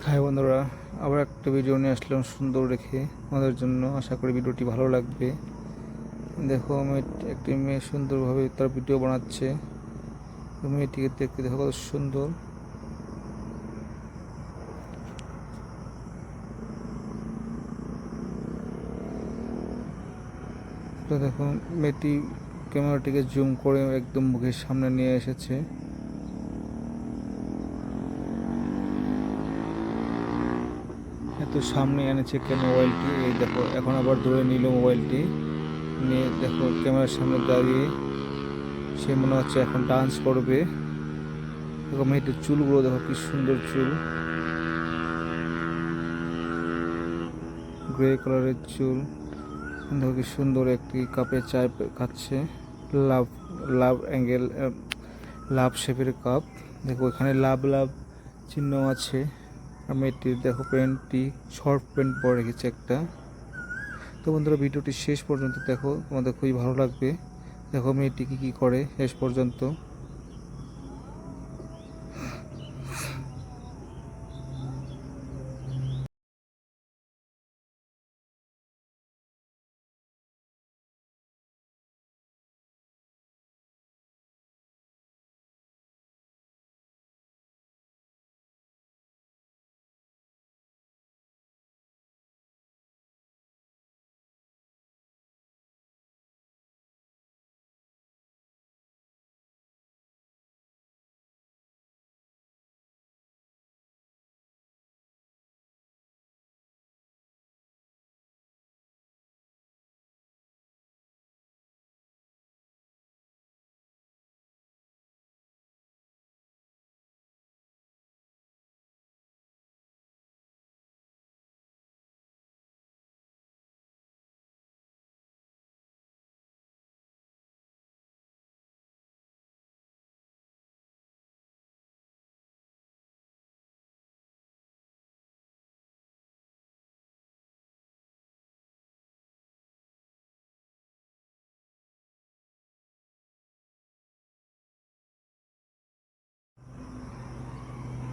High বন্ধুরা, আবার একটা ভিডিও নিয়ে আসলাম সুন্দর রেখে আমাদের জন্য। আশা করি ভিডিওটি ভালো লাগবে। দেখো, একটি মেয়ে সুন্দরভাবে তার ভিডিও বানাচ্ছে। মেয়েটিকে দেখতে দেখো কত সুন্দর। তো দেখো, মেয়েটি ক্যামেরাটিকে জুম করে একদম মুখের সামনে নিয়ে এসেছে। এত সামনে এনেছে কেন মোবাইলটি, এই দেখো এখন আবার ধরে নিল মোবাইলটি নিয়ে। দেখো ক্যামেরার সামনে দাঁড়িয়ে সে মনে হচ্ছে এখন ডান্স করবে। দেখো মেয়েটির চুলগুলো দেখো কি সুন্দর চুল, গ্রে কালারের চুল। দেখো কি সুন্দর একটি কাপে চায় খাচ্ছে। লাভ লাভ অ্যাঙ্গেল, লাভ শেপের কাপ। দেখো এখানে লাভ লাভ চিহ্ন আছে। আর মেয়েটির দেখো প্যান্টটি শর্ট প্যান্ট পরে রেখেছে একটা। তো বন্ধুরা, ভিডিওটি শেষ পর্যন্ত দেখো, তোমাদের খুবই ভালো লাগবে। দেখো মেয়েটি কী করে শেষ পর্যন্ত।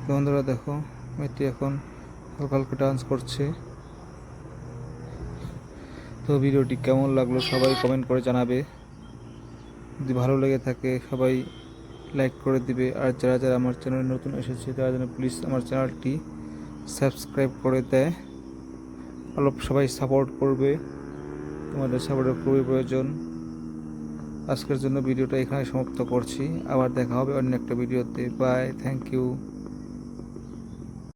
বন্ধুরা দেখো, মেয়েটি এখন হালকা হালকা ডান্স করছে। তো ভিডিওটি কেমন লাগলো সবাই কমেন্ট করে জানাবে। যদি ভালো লেগে থাকে সবাই লাইক করে দিবে। আর যারা যারা আমার চ্যানেলে নতুন এসেছে তারা যেন প্লিজ আমার চ্যানেলটি সাবস্ক্রাইব করে দেয়। সবাই সাপোর্ট করবে, তোমাদের সাপোর্টের খুবই প্রয়োজন। আজকের জন্য ভিডিওটা এখানে সমাপ্ত করছি। আবার দেখা হবে অন্য একটা ভিডিওতে। Bye, thank you.